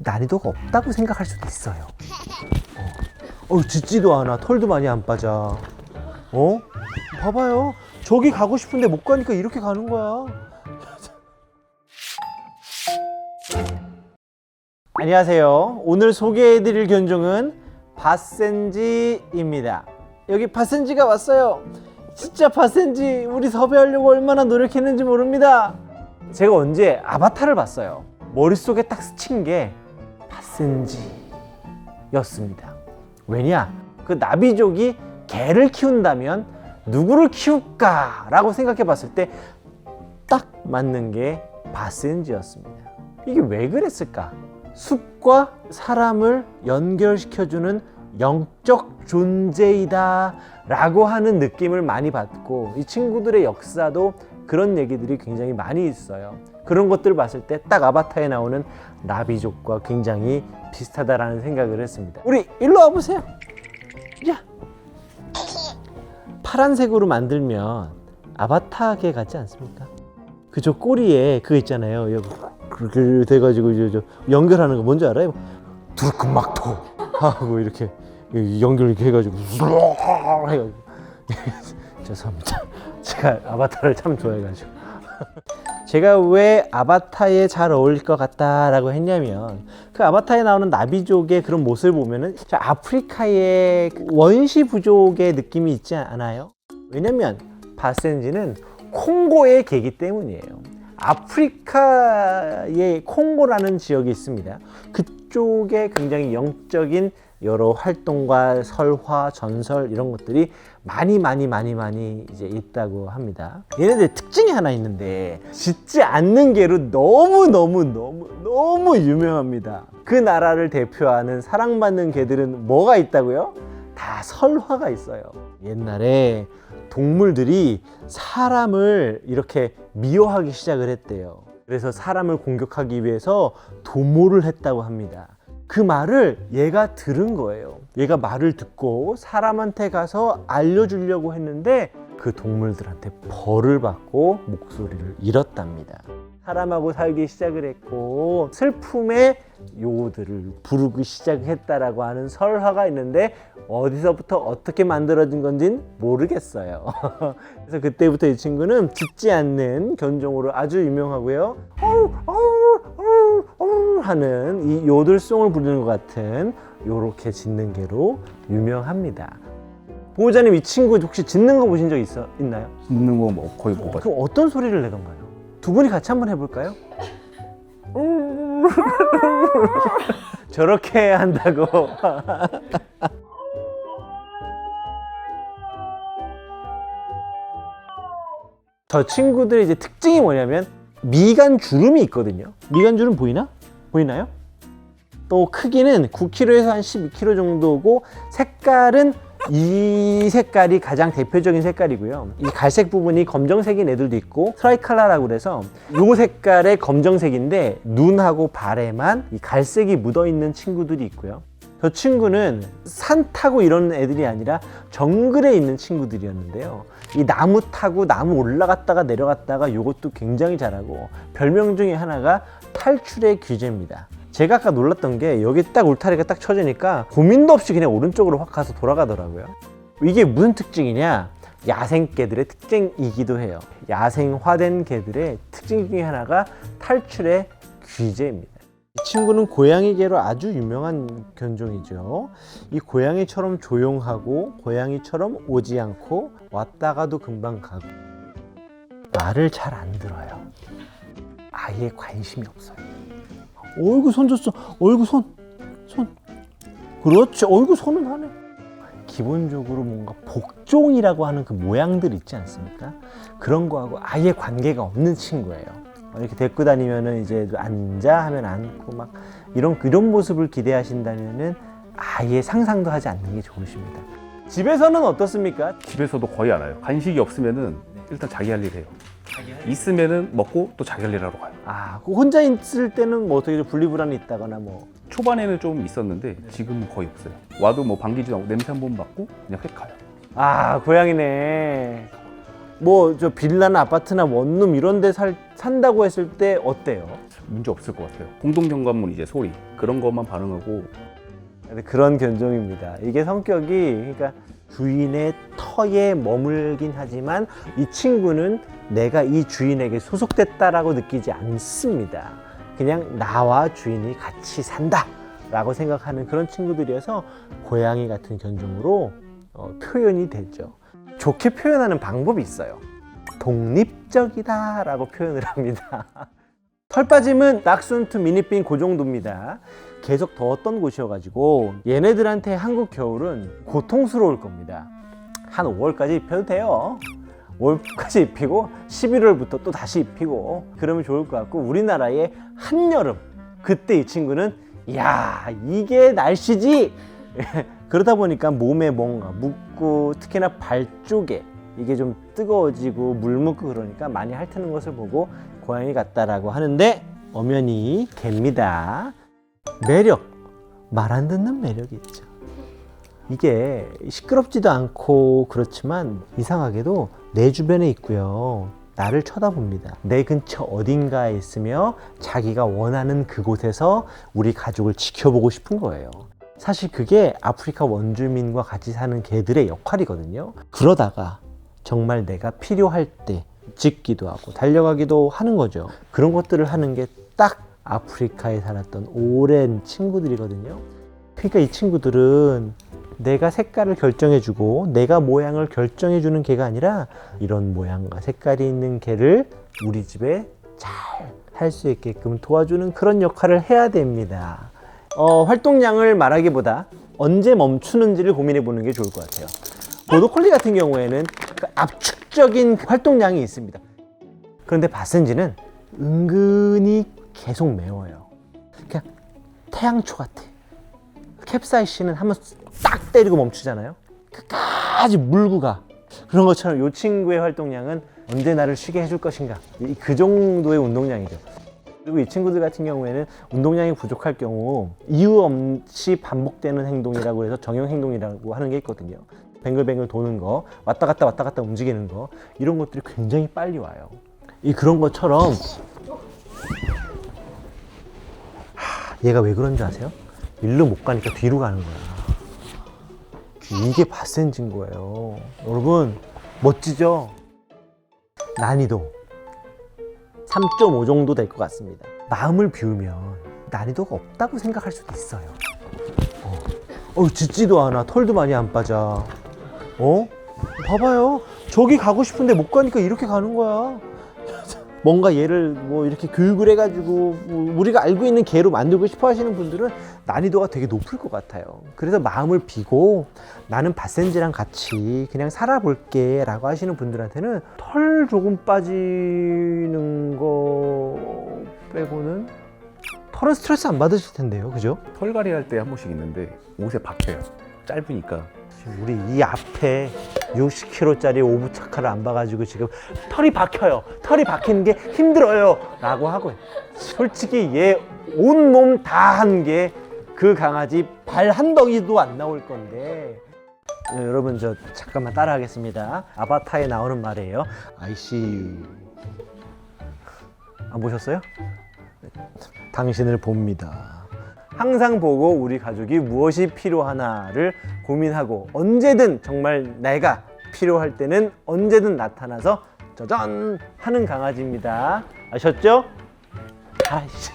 난이도가 없다고 생각할 수도 있어요. 짖지도 않아. 털도 많이 안 빠져. 봐봐요. 저기 가고 싶은데 못 가니까 이렇게 가는 거야. 안녕하세요. 오늘 소개해드릴 견종은 바센지입니다. 여기 바센지가 왔어요. 진짜 바센지 우리 섭외하려고 얼마나 노력했는지 모릅니다. 제가 언제 아바타를 봤어요. 머릿속에 딱 스친 게 바센지였습니다. 왜냐? 그 나비족이 개를 키운다면 누구를 키울까? 라고 생각해 봤을 때 딱 맞는 게 바센지였습니다. 이게 왜 그랬을까? 숲과 사람을 연결시켜주는 영적 존재이다 라고 하는 느낌을 많이 받고, 이 친구들의 역사도 그런 얘기들이 굉장히 많이 있어요. 그런 것들을 봤을 때 딱 아바타에 나오는 나비족과 굉장히 비슷하다라는 생각을 했습니다. 우리 일로 와보세요. 야, 파란색으로 만들면 아바타계 같지 않습니까? 그저 꼬리에 그거 있잖아요. 여기 그렇게 돼가지고 저 연결하는 거 뭔지 알아요? 두르크막토 하고 이렇게 연결 이렇게 해가지고 해가지고 죄송합니다. 제가 아바타를 참 좋아해가지고 제가 왜 아바타에 잘 어울릴 것 같다라고 했냐면, 그 아바타에 나오는 나비족의 그런 모습을 보면은 아프리카의 원시 부족의 느낌이 있지 않아요? 왜냐면 바센지는 콩고의 개이기 때문이에요. 아프리카의 콩고라는 지역이 있습니다. 그쪽에 굉장히 영적인 여러 활동과 설화, 전설 이런 것들이 많이 이제 있다고 합니다. 얘네들 특징이 하나 있는데 짖지 않는 개로 너무 유명합니다. 그 나라를 대표하는 사랑받는 개들은 뭐가 있다고요? 다 설화가 있어요. 옛날에 동물들이 사람을 이렇게 미워하기 시작을 했대요. 그래서 사람을 공격하기 위해서 도모를 했다고 합니다. 그 말을 얘가 들은 거예요. 얘가 말을 듣고 사람한테 가서 알려주려고 했는데 그 동물들한테 벌을 받고 목소리를 잃었답니다. 사람하고 살기 시작을 했고 슬픔의 요들을 부르기 시작했다라고 하는 설화가 있는데, 어디서부터 어떻게 만들어진 건지는 모르겠어요. 그래서 그때부터 이 친구는 짖지 않는 견종으로 아주 유명하고요. 하는 이 요들송을 부르는 것 같은 요렇게 짖는 개로 유명합니다. 보호자님, 이 친구 혹시 짖는 거 보신 적 있나요? 짖는 거 뭐 거의 못 봤어요. 그럼 어떤 소리를 내던가요? 두 분이 같이 한번 해볼까요? 저렇게 한다고. 저 친구들의 이제 특징이 뭐냐면 미간 주름이 있거든요. 미간 주름 보이나요? 또 크기는 9kg에서 한 12kg 정도고, 색깔은 이 색깔이 가장 대표적인 색깔이고요. 이 갈색 부분이 검정색인 애들도 있고, 트라이칼라라고 그래서 이 색깔의 검정색인데 눈하고 발에만 이 갈색이 묻어있는 친구들이 있고요. 저 친구는 산 타고 이런 애들이 아니라 정글에 있는 친구들이었는데요. 이 나무 타고 나무 올라갔다가 내려갔다가 이것도 굉장히 잘하고, 별명 중에 하나가 탈출의 귀재입니다. 제가 아까 놀랐던 게 여기 딱 울타리가 딱 쳐지니까 고민도 없이 그냥 오른쪽으로 확 가서 돌아가더라고요. 이게 무슨 특징이냐? 야생개들의 특징이기도 해요. 야생화된 개들의 특징 중에 하나가 탈출의 귀재입니다. 이 친구는 고양이개로 아주 유명한 견종이죠. 이 고양이처럼 조용하고 고양이처럼 오지 않고 왔다가도 금방 가고, 말을 잘 안 들어요. 아예 관심이 없어요. 어이구 손 줬어. 어이구 손. 그렇지. 어이구 손은 하네. 기본적으로 뭔가 복종이라고 하는 그 모양들 있지 않습니까? 그런 거하고 아예 관계가 없는 친구예요. 이렇게 데리고 다니면은 이제 앉아 하면 앉고 막 이런 모습을 기대하신다면은 아예 상상도 하지 않는 게 좋으십니다. 집에서는 어떻습니까? 집에서도 거의 안 와요. 간식이 없으면은 일단 자기 할 일 해요. 있으면은 먹고 또 자기 할 일 하러 가요. 혼자 있을 때는 뭐 어떻게 분리불안이 있다거나 뭐. 초반에는 좀 있었는데 지금은 거의 없어요. 와도 뭐 방귀지도 않고 냄새 한 번 맡고 그냥 휙 가요. 고양이네. 뭐 저 빌라나 아파트나 원룸 이런 데 산다고 했을 때 어때요? 문제 없을 것 같아요. 공동경관문 이제 소리 그런 것만 반응하고 그런 견종입니다. 이게 성격이 그러니까 주인의 터에 머물긴 하지만 이 친구는 내가 이 주인에게 소속됐다라고 느끼지 않습니다. 그냥 나와 주인이 같이 산다 라고 생각하는 그런 친구들이어서 고양이 같은 견종으로 표현이 되죠. 좋게 표현하는 방법이 있어요. 독립적이다 라고 표현을 합니다. 털 빠짐은 닥순트 미니핀 그 정도입니다. 계속 더웠던 곳이어가지고 얘네들한테 한국 겨울은 고통스러울 겁니다. 한 5월까지 입혀도 돼요. 5월까지 입히고 11월부터 또 다시 입히고 그러면 좋을 것 같고, 우리나라의 한여름 그때 이 친구는 야 이게 날씨지. 그러다 보니까 몸에 뭔가 묻고 특히나 발 쪽에 이게 좀 뜨거워지고 물 묻고 그러니까 많이 핥는 것을 보고 고양이 같다라고 하는데 엄연히 개입니다. 매력, 말 안 듣는 매력이 있죠. 이게 시끄럽지도 않고 그렇지만 이상하게도 내 주변에 있고요. 나를 쳐다봅니다. 내 근처 어딘가에 있으며 자기가 원하는 그곳에서 우리 가족을 지켜보고 싶은 거예요. 사실 그게 아프리카 원주민과 같이 사는 개들의 역할이거든요. 그러다가 정말 내가 필요할 때 짖기도 하고 달려가기도 하는 거죠. 그런 것들을 하는 게 딱 아프리카에 살았던 오랜 친구들이거든요. 그러니까 이 친구들은 내가 색깔을 결정해주고 내가 모양을 결정해주는 개가 아니라 이런 모양과 색깔이 있는 개를 우리 집에 잘 살 수 있게끔 도와주는 그런 역할을 해야 됩니다. 활동량을 말하기보다 언제 멈추는지를 고민해 보는 게 좋을 것 같아요. 보더콜리 같은 경우에는 그 압축적인 활동량이 있습니다. 그런데 바센지는 은근히 계속 매워요. 그냥 태양초 같아. 캡사이신은 한번 딱 때리고 멈추잖아요. 끝까지 물고 가. 그런 것처럼 이 친구의 활동량은 언제 나를 쉬게 해줄 것인가. 그 정도의 운동량이죠. 그리고 이 친구들 같은 경우에는 운동량이 부족할 경우 이유 없이 반복되는 행동이라고 해서 정형 행동이라고 하는 게 있거든요. 뱅글뱅글 도는 거, 왔다 갔다 움직이는 거, 이런 것들이 굉장히 빨리 와요. 그런 것처럼 얘가 왜 그런 줄 아세요? 일로 못 가니까 뒤로 가는 거야. 이게 바센지인 거예요. 여러분 멋지죠? 난이도 3.5 정도 될 것 같습니다. 마음을 비우면 난이도가 없다고 생각할 수도 있어요. 짖지도 않아. 털도 많이 안 빠져. 봐봐요. 저기 가고 싶은데 못 가니까 이렇게 가는 거야. 뭔가 얘를 뭐 이렇게 교육을 해가지고 우리가 알고 있는 개로 만들고 싶어 하시는 분들은 난이도가 되게 높을 것 같아요. 그래서 마음을 비고 나는 바센지랑 같이 그냥 살아볼게 라고 하시는 분들한테는 털 조금 빠지는 거 빼고는 털은 스트레스 안 받으실 텐데요. 그죠? 털갈이 할 때 한 번씩 있는데 옷에 박혀요. 짧으니까. 우리 이 앞에 60kg짜리 오브차카를 안 봐가지고 지금 털이 박혀요. 털이 박히는 게 힘들어요. 라고 하고, 솔직히 얘 온몸 다 한 게 그 강아지 발 한 덩이도 안 나올 건데, 여러분 저 잠깐만 따라 하겠습니다. 아바타에 나오는 말이에요. I see you. 안 보셨어요? 당신을 봅니다. 항상 보고 우리 가족이 무엇이 필요하나를 고민하고 언제든 정말 내가 필요할 때는 언제든 나타나서 짜잔 하는 강아지입니다. 아셨죠? 아이씨.